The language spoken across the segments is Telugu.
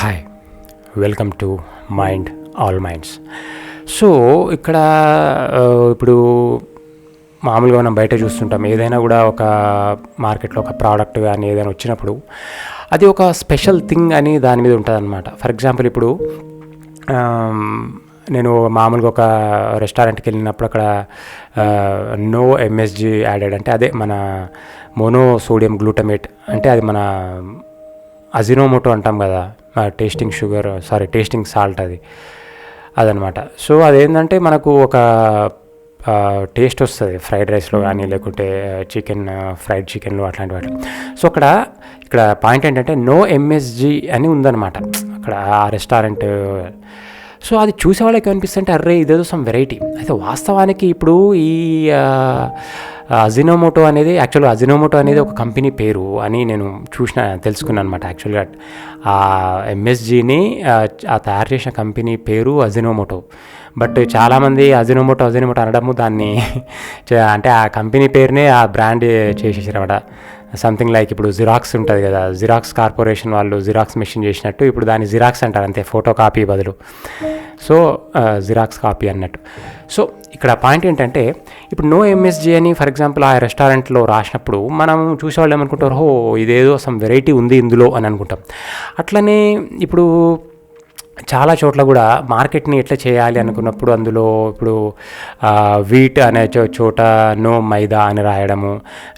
Hi, welcome to mind all minds. So ఇక్కడ ఇప్పుడు మామూలుగా మనం బయట చూస్తుంటాం, ఏదైనా కూడా ఒక మార్కెట్లో ఒక ప్రోడక్ట్ కానీ ఏదైనా వచ్చినప్పుడు అది ఒక స్పెషల్ థింగ్ అని దాని మీద ఉంటుంది అనమాట. ఫర్ ఎగ్జాంపుల్ ఇప్పుడు నేను మామూలుగా ఒక రెస్టారెంట్కి వెళ్ళినప్పుడు అక్కడ నో ఎంఎస్జీ యాడెడ్ అంటే అదే మన మోనోసోడియం గ్లూటమేట్ అంటే అది మన అజినోమోటో అంటాం కదా, టేస్టింగ్ సాల్ట్ అదనమాట. సో అదేంటంటే మనకు ఒక టేస్ట్ వస్తుంది ఫ్రైడ్ రైస్లో కానీ లేకుంటే ఫ్రైడ్ చికెన్లో అట్లాంటి వాటి. సో ఇక్కడ పాయింట్ ఏంటంటే నో ఎంఎస్జీ అని ఉందన్నమాట అక్కడ ఆ రెస్టారెంట్. సో అది చూసే వాళ్ళకి అనిపిస్తుంటే అర్రే ఇదేదో సమ్ వెరైటీ. అయితే వాస్తవానికి ఇప్పుడు ఈ అజినోమోటో అనేది ఒక కంపెనీ పేరు అని నేను తెలుసుకున్నాను అనమాట. యాక్చువల్గా ఆ ఎంఎస్జీని తయారు చేసిన కంపెనీ పేరు అజినోమోటో. బట్ చాలామంది అజినోమోటో అనడము దాన్ని అంటే ఆ కంపెనీ పేరునే ఆ బ్రాండ్ చేసేసారు అనమాట. సంథింగ్ లైక్ ఇప్పుడు జిరాక్స్ ఉంటుంది కదా, జిరాక్స్ కార్పొరేషన్ వాళ్ళు జిరాక్స్ మెషిన్ చేసినట్టు ఇప్పుడు దాన్ని జిరాక్స్ అంటారు అంతే, ఫోటో కాపీ బదులు. సో జిరాక్స్ కాపీ అన్నట్టు. సో ఇక్కడ పాయింట్ ఏంటంటే ఇప్పుడు నో ఎంఎస్జీ అని ఫర్ ఎగ్జాంపుల్ ఆ రెస్టారెంట్లో రాసినప్పుడు మనం చూసేవాళ్ళు ఏమనుకుంటారు, ఇదేదో సమ్ వెరైటీ ఉంది ఇందులో అని అనుకుంటాం. అట్లనే ఇప్పుడు చాలా చోట్ల కూడా మార్కెట్ని ఎట్లా చేయాలి అనుకున్నప్పుడు అందులో ఇప్పుడు వీట్ అనే చోట నో మైదా అని రాయడము,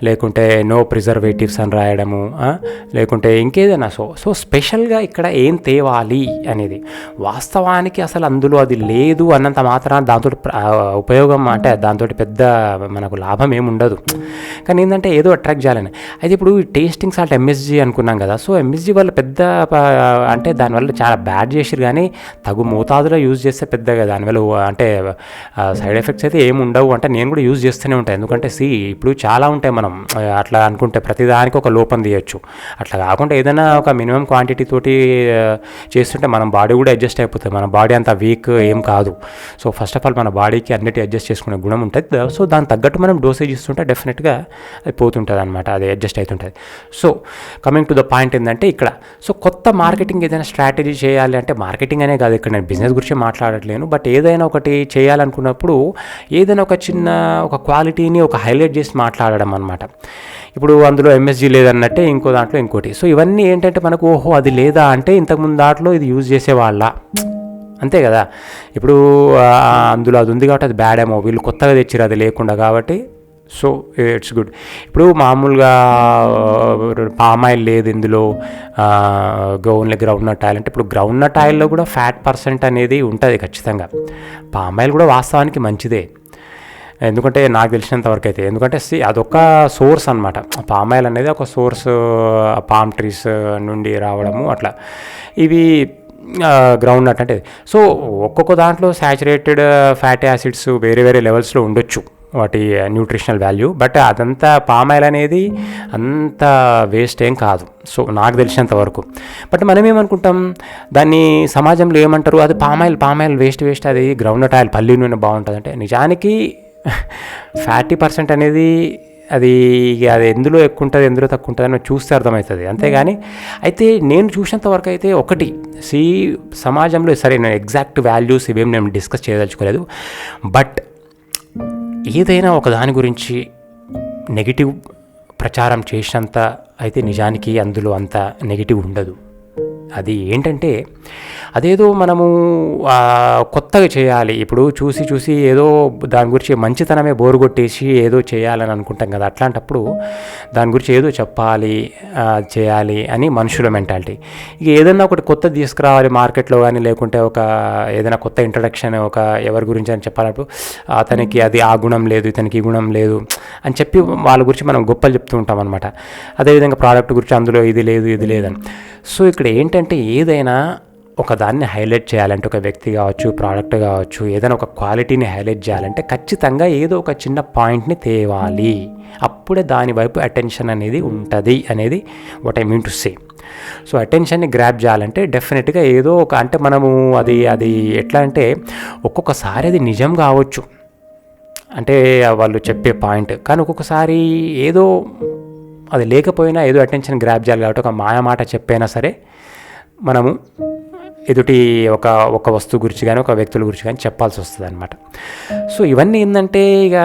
లేకుంటే నో ప్రిజర్వేటివ్స్ అని రాయడము, లేకుంటే ఇంకేదైనా సో స్పెషల్గా ఇక్కడ ఏం తేవాలి అనేది. వాస్తవానికి అసలు అందులో అది లేదు అన్నంత మాత్రాన దాంతో ఉపయోగం అంటే దాంతో పెద్ద మనకు లాభం ఏముండదు. కానీ ఏంటంటే ఏదో అట్రాక్ట్ చేయాలని. అయితే ఇప్పుడు టేస్టింగ్ సాల్ట్ ఎంఎస్జీ అనుకున్నాం కదా, సో ఎంఎస్జీ వల్ల పెద్ద అంటే దానివల్ల చాలా బ్యాడ్ చేసిరు, కానీ తగు మోతాదులో యూజ్ చేస్తే పెద్దగా దానివల్ల అంటే సైడ్ ఎఫెక్ట్స్ అయితే ఏమి ఉండవు. అంటే నేను కూడా యూజ్ చేస్తూనే ఉంటాను, ఎందుకంటే ఇప్పుడు చాలా ఉంటాయి. మనం అట్లా అనుకుంటే ప్రతిదానికి ఒక లోపం తీయచ్చు. అట్లా కాకుండా ఏదైనా ఒక మినిమం క్వాంటిటీ తోటి చేస్తుంటే మన బాడీ కూడా అడ్జస్ట్ అయిపోతుంది. మన బాడీ అంత వీక్ ఏం కాదు. సో ఫస్ట్ ఆఫ్ ఆల్ మన బాడీకి అన్నిటి అడ్జస్ట్ చేసుకునే గుణం ఉంటుంది. సో దానికి తగ్గట్టు మనం డోసేజ్ ఇస్తుంటే డెఫినెట్గా అది పోతుంటుంది అనమాట, అది అడ్జస్ట్ అవుతుంటుంది. So coming to the point ఏంటంటే ఇక్కడ సో కొత్త మార్కెటింగ్ ఏదైనా స్ట్రాటజీ చేయాలి అంటే, మార్కెటింగ్ అనే కాదు, ఇక్కడ నేను బిజినెస్ గురించి మాట్లాడట్లేను, బట్ ఏదైనా ఒకటి చేయాలనుకున్నప్పుడు ఏదైనా ఒక చిన్న ఒక క్వాలిటీని ఒక హైలైట్ చేసి మాట్లాడడం అనమాట. ఇప్పుడు అందులో ఎంఎస్జీ లేదన్నట్టే ఇంకో దాంట్లో ఇంకోటి. సో ఇవన్నీ ఏంటంటే మనకు అది లేదా అంటే ఇంతకుముందు దాంట్లో ఇది యూజ్ చేసేవాళ్ళ, అంతే కదా. ఇప్పుడు అందులో అది ఉంది కాబట్టి అది బ్యాడ్ ఏమో, వీళ్ళు కొత్తగా తెచ్చిరు అది లేకుండా కాబట్టి సో ఇట్స్ గుడ్. ఇప్పుడు మామూలుగా పామ్ ఆయిల్ లేదు ఇందులో, ఓన్లీ గ్రౌండ్ నట్ ఆయిల్ అంటే ఇప్పుడు గ్రౌండ్ నట్ ఆయిల్లో కూడా ఫ్యాట్ పర్సెంట్ అనేది ఉంటుంది ఖచ్చితంగా. పామ్ ఆయిల్ కూడా వాస్తవానికి మంచిదే, ఎందుకంటే నాకు తెలిసినంతవరకు అయితే. ఎందుకంటే అదొక సోర్స్ అనమాట, పామ్ ఆయిల్ అనేది ఒక సోర్స్, పామ్ ట్రీస్ నుండి రావడము అట్లా. ఇవి గ్రౌండ్ నట్ అంటే సో ఒక్కొక్క దాంట్లో శాచురేటెడ్ ఫ్యాటీ యాసిడ్స్ వేరే వేరే లెవెల్స్లో ఉండొచ్చు వాటి న్యూట్రిషనల్ వాల్యూ, బట్ అదంతా పామ్ ఆయిల్ అనేది అంత వేస్ట్ ఏం కాదు సో నాకు తెలిసినంత వరకు. బట్ మనం ఏమనుకుంటాం, దాన్ని సమాజంలో ఏమంటారు, అది పామ్ ఆయిల్ వేస్ట్, అది గ్రౌండ్ నట్ ఆయిల్ పల్లి నూనె బాగుంటుంది అంటే, నిజానికి 40% అనేది అది ఎందులో ఎక్కువ ఉంటుంది ఎందులో తక్కువ ఉంటుంది అని చూస్తే అర్థమవుతుంది, అంతేగాని. అయితే నేను చూసినంత వరకు అయితే ఒకటి సమాజంలో సరే నేను ఎగ్జాక్ట్ వాల్యూస్ ఇవేం నేను డిస్కస్ చేయదలుచుకోలేదు, బట్ ఏదైనా ఒక దాని గురించి నెగిటివ్ ప్రచారం చేసినంత అయితే నిజానికి అందులో అంత నెగిటివ్ ఉండదు. అది ఏంటంటే అదేదో మనము కొత్తగా చేయాలి, ఇప్పుడు చూసి ఏదో దాని గురించి మంచితనమే బోరు కొట్టేసి ఏదో చేయాలని అనుకుంటాం కదా, అట్లాంటప్పుడు దాని గురించి ఏదో చెప్పాలి చేయాలి అని మనుషుల మెంటాలిటీ. ఇక ఏదైనా ఒకటి కొత్తది తీసుకురావాలి మార్కెట్లో కానీ, లేకుంటే ఏదైనా కొత్త ఇంట్రడక్షన్ ఎవరి గురించి అని చెప్పాలప్పుడు అతనికి అది ఆ గుణం లేదు, ఇతనికి ఈ గుణం లేదు అని చెప్పి వాళ్ళ గురించి మనం గొప్పలు చెప్తూ ఉంటాం అనమాట. అదేవిధంగా ప్రోడక్ట్ గురించి అందులో ఇది లేదని. సో ఇక్కడ ఏంటంటే ఏదైనా ఒక దాన్ని హైలైట్ చేయాలంటే, ఒక వ్యక్తి కావచ్చు, ప్రోడక్ట్ కావచ్చు, ఏదైనా ఒక క్వాలిటీని హైలైట్ చేయాలంటే ఖచ్చితంగా ఏదో ఒక చిన్న పాయింట్ని తేవాలి, అప్పుడే దాని వైపు అటెన్షన్ అనేది ఉంటుంది అనేది what I mean to say. So అటెన్షన్ని గ్రాప్ చేయాలంటే డెఫినెట్గా ఏదో ఒక అంటే మనము అది ఎట్లా అంటే ఒక్కొక్కసారి అది నిజం కావచ్చు, అంటే వాళ్ళు చెప్పే పాయింట్. కానీ ఒక్కొక్కసారి ఏదో అది లేకపోయినా ఏదో అటెన్షన్ గ్రాప్ చేయాలి కాబట్టి ఒక మాయ మాట చెప్పైనా సరే మనము ఎదుటి ఒక వస్తువు గురించి కానీ ఒక వ్యక్తుల గురించి కానీ చెప్పాల్సి వస్తుంది అనమాట. సో ఇవన్నీ ఏంటంటే ఇక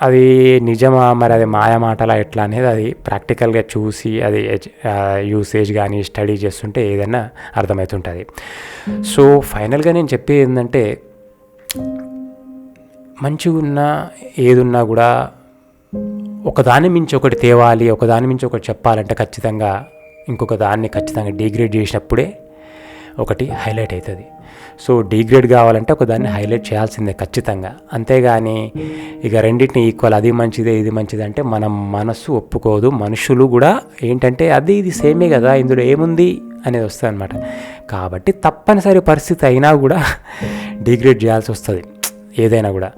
అది నిజమా మరి అది మాయ మాటలా ఎట్లా అనేది అది ప్రాక్టికల్గా చూసి అది యూసేజ్ కానీ స్టడీ చేస్తుంటే ఏదైనా అర్థమవుతుంటుంది. సో ఫైనల్గా నేను చెప్పేది ఏంటంటే మంచిగా ఉన్నా ఏదున్నా కూడా ఒకదాని మించి ఒకటి తేవాలి, ఒకదాని మించి ఒకటి చెప్పాలంటే ఖచ్చితంగా ఇంకొక దాన్ని ఖచ్చితంగా డిగ్రేడ్ చేసినప్పుడే ఒకటి హైలైట్ అవుతుంది. సో డిగ్రేడ్ కావాలంటే ఒక దాన్ని హైలైట్ చేయాల్సిందే ఖచ్చితంగా. అంతేగాని ఇక రెండింటిని ఈక్వల్ అది మంచిదే ఇది మంచిది అంటే మన మనస్సు ఒప్పుకోదు. మనుషులు కూడా ఏంటంటే అది ఇది సేమే కదా, ఇందులో ఏముంది అనేది వస్తుంది అనమాట. కాబట్టి తప్పనిసరి పరిస్థితి అయినా కూడా డిగ్రేడ్ చేయాల్సి వస్తుంది ఏదైనా కూడా.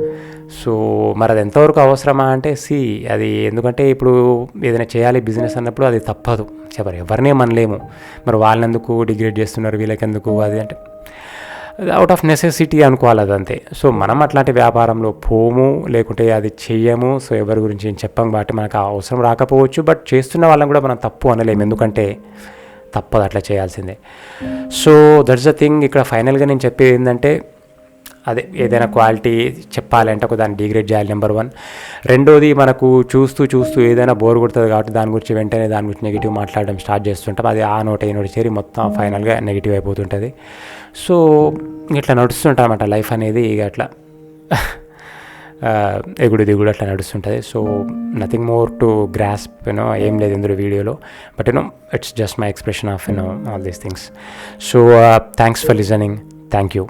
సో మరి అది ఎంతవరకు అవసరమా అంటే అది ఎందుకంటే ఇప్పుడు ఏదైనా చేయాలి బిజినెస్ అన్నప్పుడు అది తప్పదు, చెప్పరు, ఎవరినే మనలేము. మరి వాళ్ళెందుకు డిగ్రేడ్ చేస్తున్నారు వీళ్ళకెందుకు అది అంటే అవుట్ ఆఫ్ నెసెసిటీ అనుకోవాలి అదంతే. సో మనం అట్లాంటి వ్యాపారంలో పోము, లేకుంటే అది చెయ్యము. సో ఎవరి గురించి ఏం చెప్పం కాబట్టి మనకు అవసరం రాకపోవచ్చు. బట్ చేస్తున్న వాళ్ళని కూడా మనం తప్పు అనలేము, ఎందుకంటే తప్పదు, అట్లా చేయాల్సిందే. So that's the thing. ఇక్కడ ఫైనల్గా నేను చెప్పేది ఏంటంటే అదే ఏదైనా క్వాలిటీ చెప్పాలంటే ఒక దాన్ని డిగ్రేడ్ చేయాలి, నెంబర్ 1. రెండోది మనకు చూస్తూ ఏదైనా బోర్ కొడుతుంది కాబట్టి దాని గురించి వెంటనే దాని గురించి నెగిటివ్ మాట్లాడడం స్టార్ట్ చేస్తుంటాం. అది ఆ నోట్ ఈ నోట్ చేరి మొత్తం ఫైనల్గా నెగిటివ్ అయిపోతుంటుంది. సో ఇట్లా నడుస్తుంటాం అన్నమాట లైఫ్ అనేది. ఇక అట్లా ఎగుడు దిగుడు అట్లా నడుస్తుంటుంది. So nothing more to grasp ఏం లేదు ఇందులో వీడియోలో. But it's just my expression of all these things. So thanks for listening. Thank you.